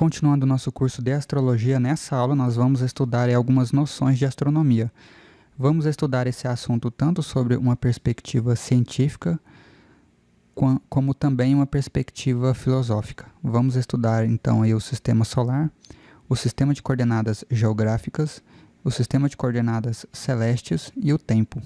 Continuando o nosso curso de astrologia, nessa aula nós vamos estudar algumas noções de astronomia. Vamos estudar esse assunto tanto sobre uma perspectiva científica, como também uma perspectiva filosófica. Vamos estudar então aí o sistema solar, o sistema de coordenadas geográficas, o sistema de coordenadas celestes e o tempo.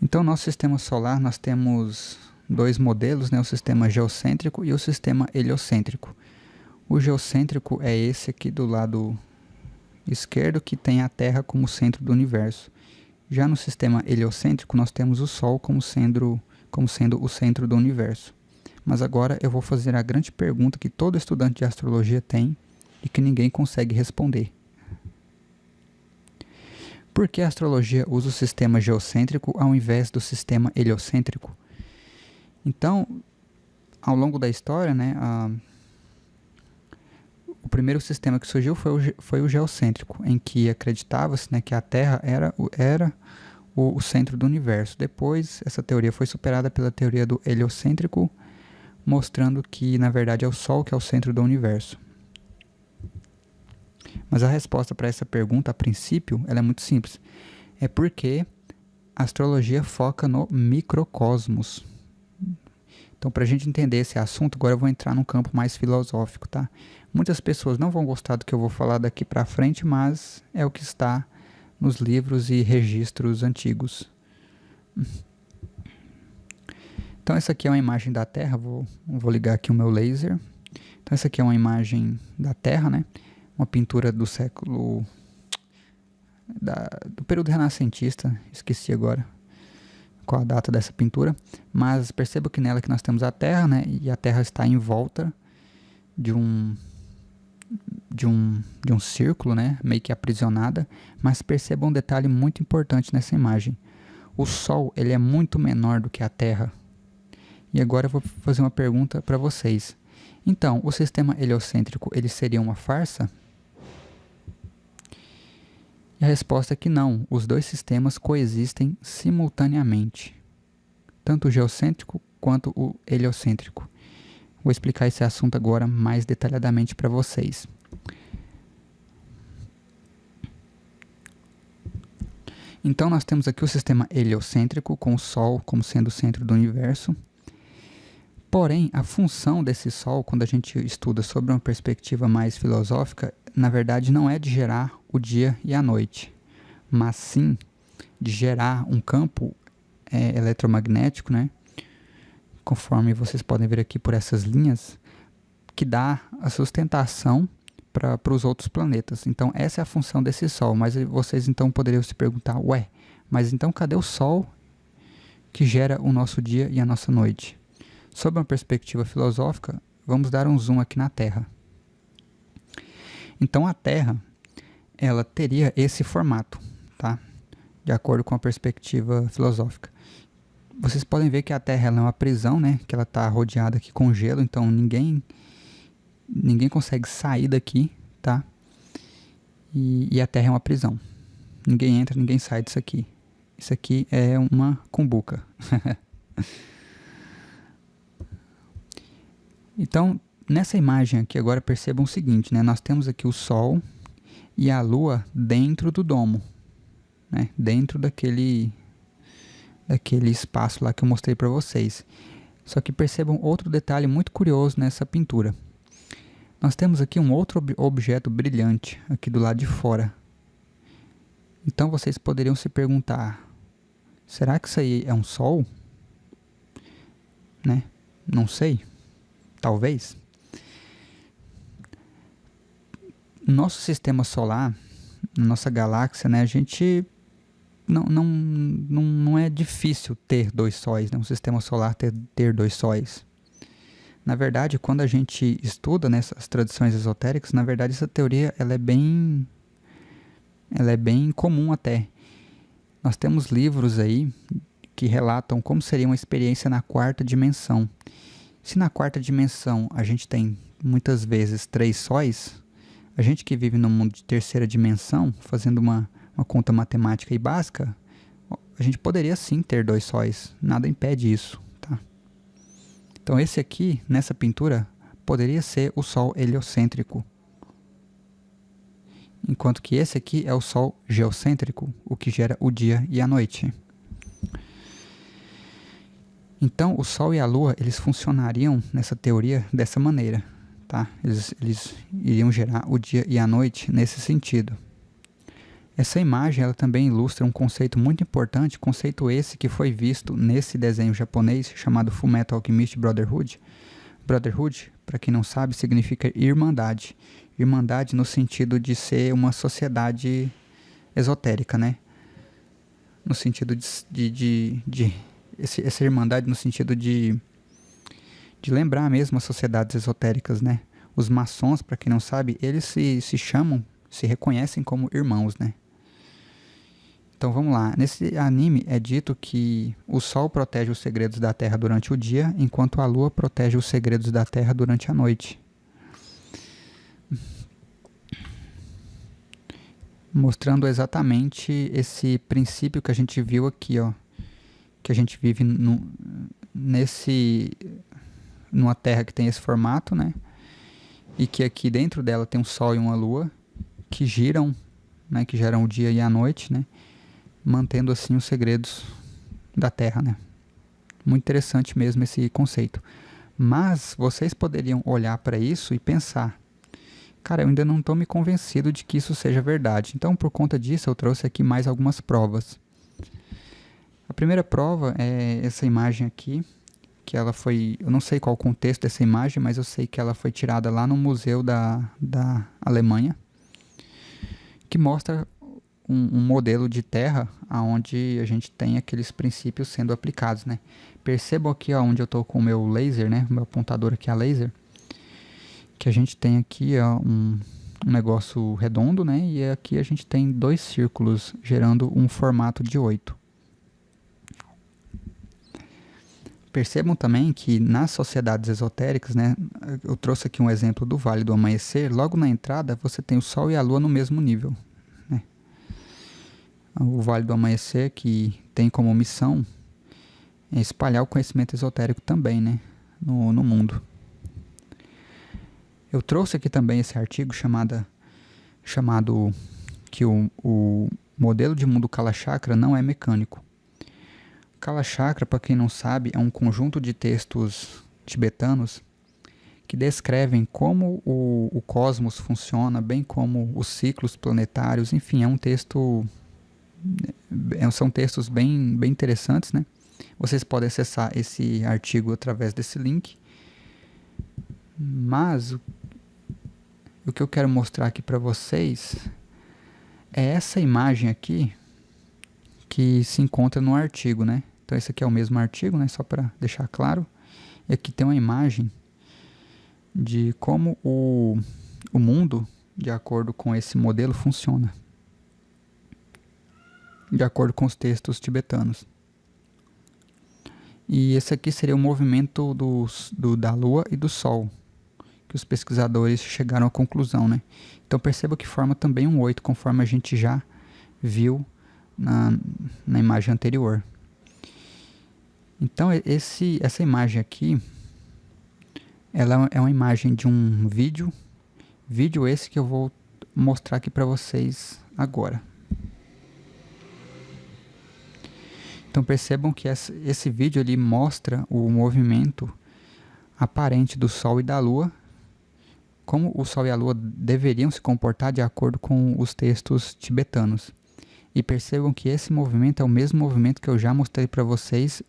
Então, nosso sistema solar, nós temos dois modelos, né? O sistema geocêntrico e o sistema heliocêntrico. O geocêntrico é esse aqui do lado esquerdo, que tem a Terra como centro do universo. Já no sistema heliocêntrico, nós temos o Sol como sendo o centro do universo. Mas agora eu vou fazer a grande pergunta que todo estudante de astrologia tem e que ninguém consegue responder. Por que a astrologia usa o sistema geocêntrico ao invés do sistema heliocêntrico? Então, ao longo da história, né, o primeiro sistema que surgiu foi o geocêntrico, em que acreditava-se, né, que a Terra era o centro do universo. Depois, essa teoria foi superada pela teoria do heliocêntrico, mostrando que, na verdade, é o Sol que é o centro do universo. Mas a resposta para essa pergunta, a princípio, ela é muito simples. É porque a astrologia foca no microcosmos. Então, para a gente entender esse assunto, agora eu vou entrar num campo mais filosófico, tá? Muitas pessoas não vão gostar do que eu vou falar daqui para frente, mas é o que está nos livros e registros antigos. Então, essa aqui é uma imagem da Terra. Vou ligar aqui o meu laser. Então, essa aqui é uma imagem da Terra, né? Uma pintura do do período renascentista, esqueci agora qual a data dessa pintura, mas perceba que nela que nós temos a Terra, né, e a Terra está em volta de um círculo, né, meio que aprisionada, mas perceba um detalhe muito importante nessa imagem. O Sol, ele é muito menor do que a Terra. E agora eu vou fazer uma pergunta para vocês. Então, o sistema heliocêntrico, ele seria uma farsa? E a resposta é que não, os dois sistemas coexistem simultaneamente, tanto o geocêntrico quanto o heliocêntrico. Vou explicar esse assunto agora mais detalhadamente para vocês. Então nós temos aqui o sistema heliocêntrico, com o Sol como sendo o centro do universo. Porém, a função desse Sol, quando a gente estuda sobre uma perspectiva mais filosófica, na verdade não é de gerar o dia e a noite, mas sim de gerar um campo eletromagnético, né? Conforme vocês podem ver aqui por essas linhas, que dá a sustentação para os outros planetas. Então essa é a função desse Sol, mas vocês então poderiam se perguntar, ué, mas então cadê o Sol que gera o nosso dia e a nossa noite? Sob uma perspectiva filosófica, vamos dar um zoom aqui na Terra. Então a Terra, ela teria esse formato, tá? De acordo com a perspectiva filosófica. Vocês podem ver que a Terra ela é uma prisão, né? Que ela está rodeada aqui com gelo, então ninguém consegue sair daqui, tá? E a Terra é uma prisão. Ninguém entra, ninguém sai disso aqui. Isso aqui é uma cumbuca. Então, nessa imagem aqui agora percebam o seguinte, né? Nós temos aqui o Sol e a Lua dentro do domo, né? Dentro daquele espaço lá que eu mostrei para vocês. Só que percebam outro detalhe muito curioso nessa pintura. Nós temos aqui um outro objeto brilhante aqui do lado de fora. Então vocês poderiam se perguntar, será que isso aí é um Sol? Né? Não sei. Talvez. No nosso sistema solar, na nossa galáxia, né, a gente não é difícil ter dois sóis, né, um sistema solar ter dois sóis. Na verdade, quando a gente estuda nessas tradições esotéricas, na verdade essa teoria ela é bem comum até. Nós temos livros aí que relatam como seria uma experiência na quarta dimensão. Se na quarta dimensão a gente tem muitas vezes 3 sóis, a gente que vive no mundo de terceira dimensão, fazendo uma conta matemática e básica, a gente poderia sim ter 2 sóis, nada impede isso, tá? Então esse aqui, nessa pintura, poderia ser o Sol heliocêntrico, enquanto que esse aqui é o Sol geocêntrico, o que gera o dia e a noite. Então o Sol e a Lua, eles funcionariam nessa teoria dessa maneira, tá? Eles iriam gerar o dia e a noite nesse sentido. Essa imagem ela também ilustra um conceito muito importante, conceito esse que foi visto nesse desenho japonês chamado Fullmetal Alchemist Brotherhood. Brotherhood, para quem não sabe, significa irmandade. Irmandade no sentido de ser uma sociedade esotérica, né? No sentido essa irmandade no sentido de lembrar mesmo as sociedades esotéricas, né? Os maçons, para quem não sabe, eles se chamam, se reconhecem como irmãos, né? Então vamos lá, nesse anime é dito que o Sol protege os segredos da Terra durante o dia, enquanto a Lua protege os segredos da Terra durante a noite. Mostrando exatamente esse princípio que a gente viu aqui, ó, que a gente vive numa Terra que tem esse formato, né? E que aqui dentro dela tem um Sol e uma Lua que giram, né? Que geram o dia e a noite, né? Mantendo assim os segredos da Terra, né? Muito interessante mesmo esse conceito. Mas vocês poderiam olhar para isso e pensar, cara, eu ainda não estou me convencido de que isso seja verdade. Então, por conta disso, eu trouxe aqui mais algumas provas. A primeira prova é essa imagem aqui, que ela foi, eu não sei qual o contexto dessa imagem, mas eu sei que ela foi tirada lá no museu da Alemanha, que mostra um modelo de terra onde a gente tem aqueles princípios sendo aplicados, né? Percebam aqui ó, onde eu estou com o meu laser, né? O meu apontador aqui a laser, que a gente tem aqui ó, um negócio redondo, né? E aqui a gente tem dois círculos gerando um formato de 8. Percebam também que nas sociedades esotéricas, né? Eu trouxe aqui um exemplo do Vale do Amanhecer. Logo na entrada você tem o Sol e a Lua no mesmo nível. O Vale do Amanhecer, que tem como missão espalhar o conhecimento esotérico também, né, no mundo. Eu trouxe aqui também esse artigo chamado que o modelo de mundo Kala Chakra não é mecânico. Kala Chakra, para quem não sabe, é um conjunto de textos tibetanos que descrevem como o cosmos funciona, bem como os ciclos planetários. Enfim, são textos bem interessantes, né? Vocês podem acessar esse artigo através desse link. Mas o que eu quero mostrar aqui para vocês é essa imagem aqui que se encontra no artigo, né? Então esse aqui é o mesmo artigo, né? Só para deixar claro. E aqui tem uma imagem de como o mundo, de acordo com esse modelo, funciona. De acordo com os textos tibetanos. E esse aqui seria o movimento da Lua e do Sol, que os pesquisadores chegaram à conclusão, né? Então perceba que forma também um 8, conforme a gente já viu na imagem anterior. Então essa imagem aqui, ela é uma imagem de um vídeo esse que eu vou mostrar aqui para vocês agora. Então percebam que esse vídeo ele mostra o movimento aparente do Sol e da Lua, como o Sol e a Lua deveriam se comportar de acordo com os textos tibetanos. E percebam que esse movimento é o mesmo movimento que eu já mostrei para vocês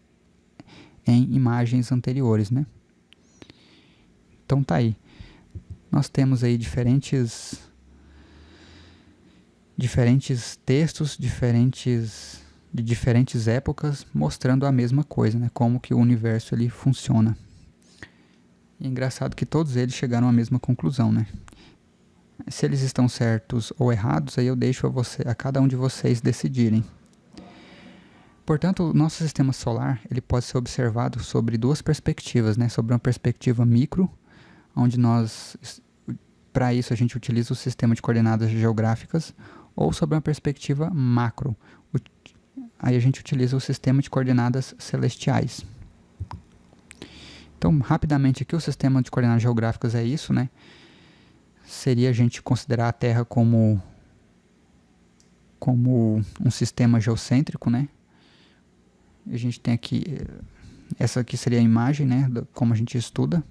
em imagens anteriores, né? Então tá aí. Nós temos aí diferentes textos, de diferentes épocas, mostrando a mesma coisa, né? Como que o universo ele funciona. E é engraçado que todos eles chegaram à mesma conclusão, né? Se eles estão certos ou errados, aí eu deixo a cada um de vocês decidirem. Portanto, o nosso sistema solar ele pode ser observado sobre duas perspectivas, né? Sobre uma perspectiva micro, onde para isso a gente utiliza o sistema de coordenadas geográficas, ou sobre uma perspectiva macro. Aí a gente utiliza o sistema de coordenadas celestiais. Então, rapidamente aqui, o sistema de coordenadas geográficas é isso, né? Seria a gente considerar a Terra como um sistema geocêntrico, né? A gente tem aqui, essa aqui seria a imagem, né? Como a gente estuda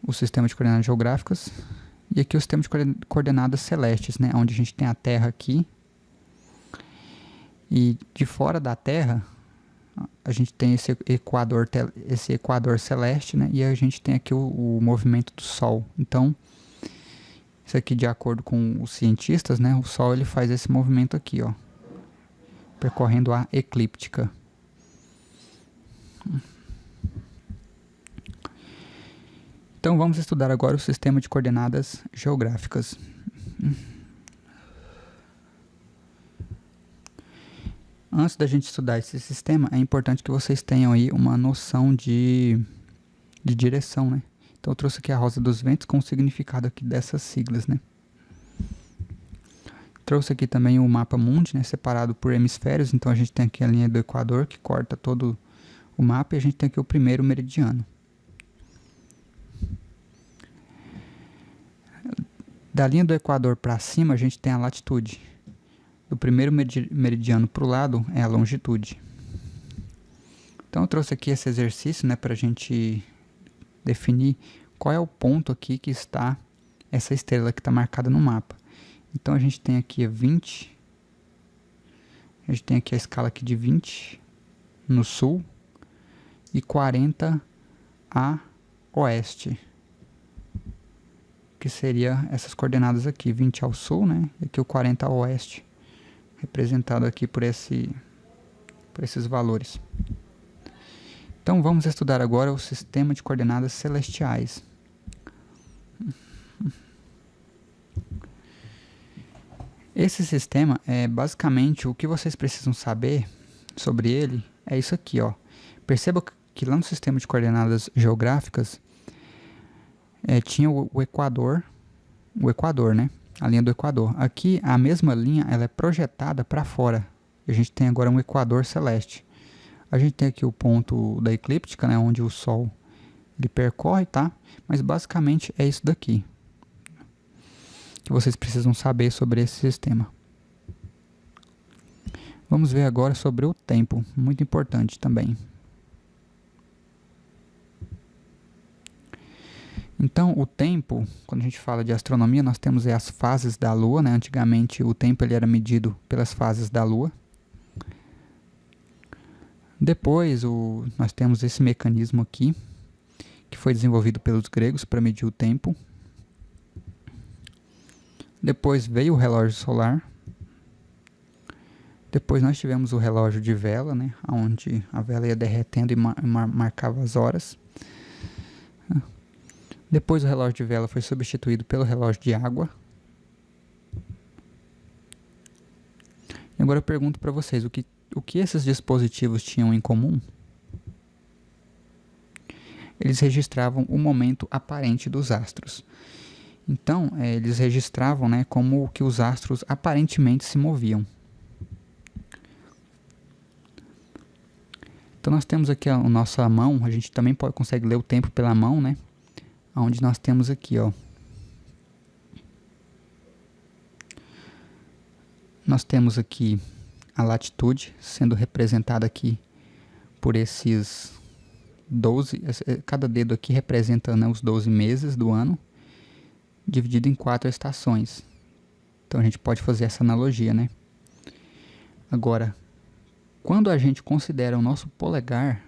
o sistema de coordenadas geográficas. E aqui o sistema de coordenadas celestes, né? Onde a gente tem a Terra aqui. E de fora da Terra, a gente tem esse equador celeste, né? E a gente tem aqui o movimento do Sol. Então, isso aqui, de acordo com os cientistas, né? O Sol ele faz esse movimento aqui, ó, percorrendo a eclíptica. Então vamos estudar agora o sistema de coordenadas geográficas. Antes da gente estudar esse sistema, é importante que vocês tenham aí uma noção de direção, né? Então eu trouxe aqui a rosa dos ventos com o significado aqui dessas siglas, né? Trouxe aqui também o mapa mundi, né? Separado por hemisférios. Então a gente tem aqui a linha do Equador que corta todo o mapa e a gente tem aqui o primeiro meridiano. Da linha do Equador para cima a gente tem a latitude. Do primeiro meridiano para o lado é a longitude. Então eu trouxe aqui esse exercício, né, para a gente definir qual é o ponto aqui que está essa estrela que está marcada no mapa. Então a gente tem aqui a 20, a gente tem aqui a escala aqui de 20 no sul e 40 a oeste, que seria essas coordenadas aqui, 20 ao sul, né, e aqui o 40 ao oeste, representado aqui por esses valores. Então vamos estudar agora o sistema de coordenadas celestiais. Esse sistema é basicamente o que vocês precisam saber sobre ele é isso aqui, ó. Perceba que lá no sistema de coordenadas geográficas tinha o Equador, né? A linha do Equador. Aqui a mesma linha ela é projetada para fora. A gente tem agora um Equador celeste. A gente tem aqui o ponto da eclíptica, né, onde o Sol ele percorre, tá? Mas basicamente é isso daqui que vocês precisam saber sobre esse sistema. Vamos ver agora sobre o tempo, muito importante também. Então, o tempo, quando a gente fala de astronomia, nós temos as fases da Lua, né? Antigamente o tempo ele era medido pelas fases da Lua. Depois, nós temos esse mecanismo aqui, que foi desenvolvido pelos gregos para medir o tempo. Depois veio o relógio solar. Depois nós tivemos o relógio de vela, né, onde a vela ia derretendo e marcava as horas. Depois o relógio de vela foi substituído pelo relógio de água. E agora eu pergunto para vocês, o que esses dispositivos tinham em comum? Eles registravam o momento aparente dos astros. Então, eles registravam, né, como que os astros aparentemente se moviam. Então, nós temos aqui a nossa mão, a gente também consegue ler o tempo pela mão, né? Onde nós temos aqui, ó. Nós temos aqui a latitude sendo representada aqui por esses 12, cada dedo aqui representa, né, os 12 meses do ano, dividido em 4 estações. Então a gente pode fazer essa analogia, né? Agora, quando a gente considera o nosso polegar,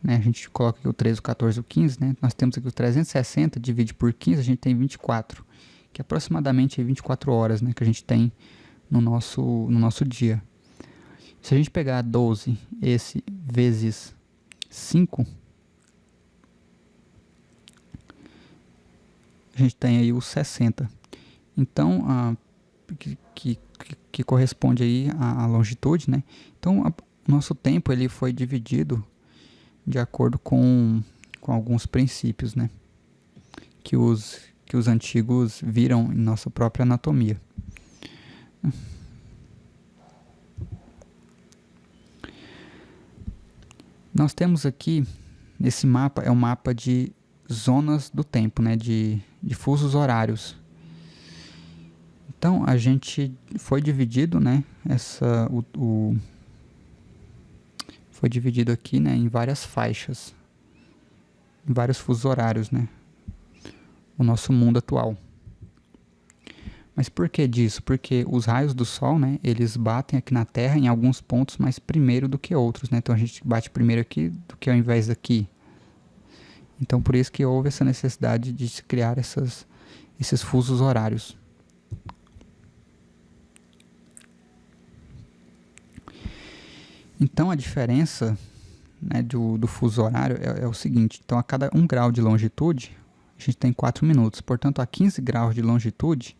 né, a gente coloca aqui o 13, o 14, o 15, né? Nós temos aqui o 360, divide por 15, a gente tem 24, que é aproximadamente 24 horas, né, que a gente tem no nosso dia. Se a gente pegar 12, esse vezes 5, a gente tem aí os 60. Então, que corresponde aí à longitude, né? Então, o nosso tempo ele foi dividido de acordo com alguns princípios, né? Que os antigos viram em nossa própria anatomia. Nós temos aqui Esse mapa é um mapa de zonas do tempo, né, de fusos horários. Então a gente foi dividido, né, foi dividido aqui, né, em várias faixas, em vários fusos horários, né, o nosso mundo atual. Mas por que disso? Porque os raios do Sol, né, eles batem aqui na Terra em alguns pontos mais primeiro do que outros, né? Então a gente bate primeiro aqui do que ao invés daqui. Então por isso que houve essa necessidade de se criar esses fusos horários. Então a diferença, né, do fuso horário é o seguinte. Então a cada 1 grau de longitude, a gente tem 4 minutos. Portanto, a 15 graus de longitude,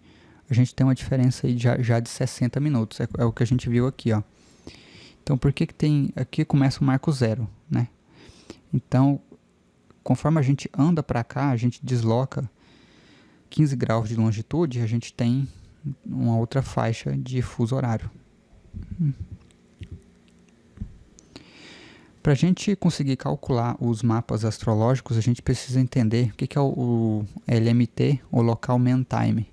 a gente tem uma diferença aí já de 60 minutos. É o que a gente viu aqui, ó. Então, por que tem... Aqui começa o marco zero, né? Então, conforme a gente anda para cá, a gente desloca 15 graus de longitude, a gente tem uma outra faixa de fuso horário. Para a gente conseguir calcular os mapas astrológicos, a gente precisa entender o que é o LMT, ou Local Mean Time.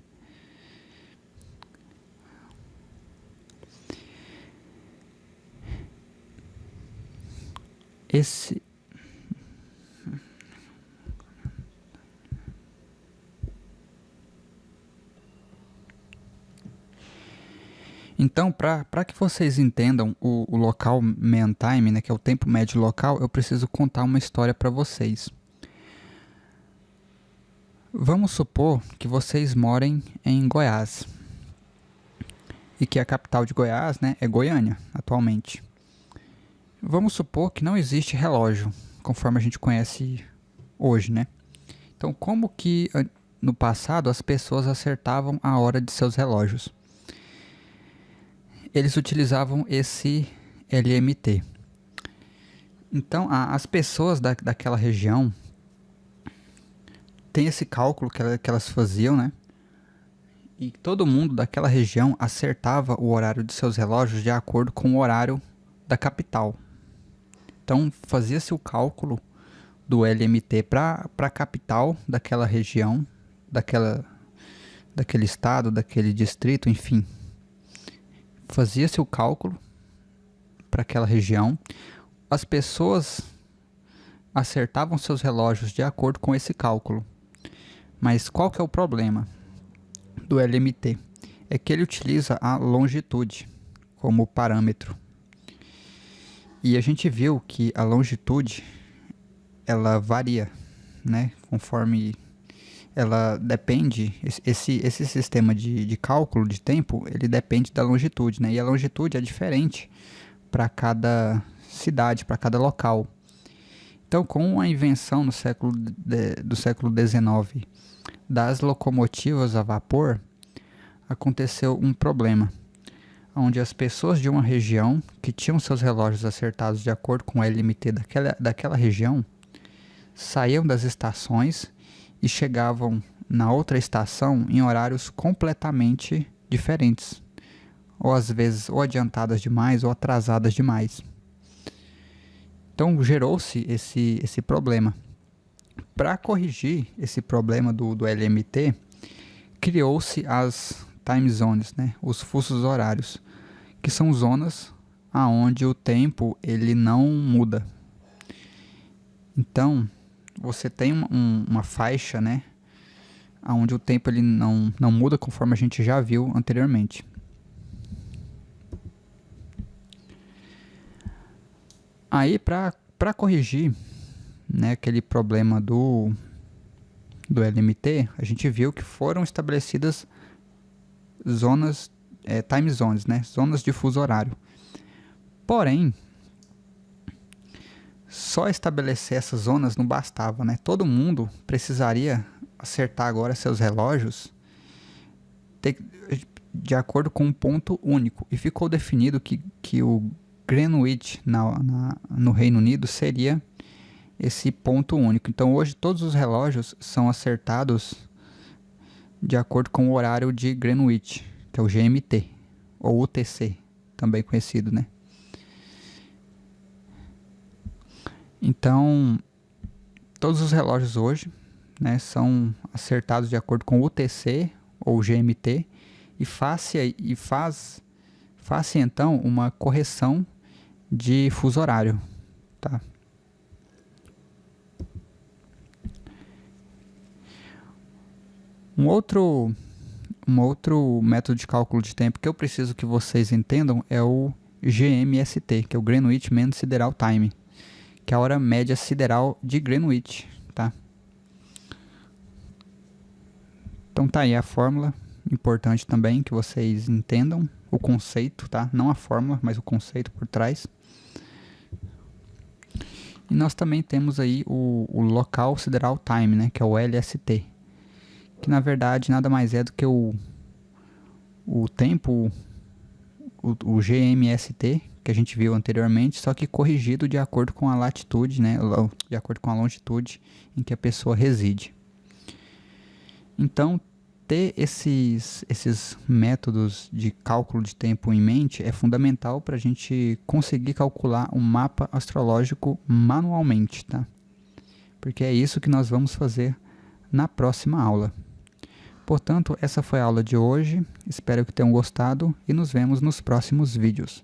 Então, para que vocês entendam o local mean time, né, que é o tempo médio local, eu preciso contar uma história para vocês. Vamos supor que vocês morem em Goiás e que a capital de Goiás, né, é Goiânia, atualmente. Vamos supor que não existe relógio, conforme a gente conhece hoje, né? Então, como que no passado as pessoas acertavam a hora de seus relógios? Eles utilizavam esse LMT. Então, as pessoas daquela região tem esse cálculo que elas faziam, né? E todo mundo daquela região acertava o horário de seus relógios de acordo com o horário da capital. Então, fazia-se o cálculo do LMT para a capital daquela região, daquele estado, daquele distrito, enfim. Fazia-se o cálculo para aquela região. As pessoas acertavam seus relógios de acordo com esse cálculo. Mas qual que é o problema do LMT? É que ele utiliza a longitude como parâmetro. E a gente viu que a longitude, ela varia, né? Conforme ela depende, esse sistema de cálculo de tempo, ele depende da longitude, né? E a longitude é diferente para cada cidade, para cada local. Então, com a invenção do século XIX das locomotivas a vapor, aconteceu um problema, onde as pessoas de uma região que tinham seus relógios acertados de acordo com o LMT daquela região, saíam das estações e chegavam na outra estação em horários completamente diferentes, ou às vezes ou adiantadas demais ou atrasadas demais. Então gerou-se esse problema. Para corrigir esse problema do LMT, criou-se as time zones, né? Os fusos horários, que são zonas aonde o tempo ele não muda. Então, você tem uma faixa, né, onde o tempo ele não muda, conforme a gente já viu anteriormente. Aí, para corrigir, né, aquele problema do LMT, a gente viu que foram estabelecidas zonas, time zones, né, zonas de fuso horário. Porém, só estabelecer essas zonas não bastava, né? Todo mundo precisaria acertar agora seus relógios de acordo com um ponto único. E ficou definido que o Greenwich no Reino Unido seria esse ponto único. Então hoje todos os relógios são acertados de acordo com o horário de Greenwich, que é o GMT, ou UTC, também conhecido, né? Então, todos os relógios hoje, né, são acertados de acordo com o UTC ou GMT e faz então uma correção de fuso horário, tá? Um outro método de cálculo de tempo que eu preciso que vocês entendam é o GMST, que é o Greenwich Mean Sideral Time, que é a hora média sideral de Greenwich, tá? Então tá aí a fórmula, importante também que vocês entendam o conceito, tá? Não a fórmula, mas o conceito por trás. E nós também temos aí o Local Sideral Time, né, que é o LST, que na verdade nada mais é do que o tempo, o GMST, que a gente viu anteriormente, só que corrigido de acordo com a latitude, né, de acordo com a longitude em que a pessoa reside. Então, ter esses métodos de cálculo de tempo em mente é fundamental para a gente conseguir calcular um mapa astrológico manualmente, tá? Porque é isso que nós vamos fazer na próxima aula. Portanto, essa foi a aula de hoje, espero que tenham gostado e nos vemos nos próximos vídeos.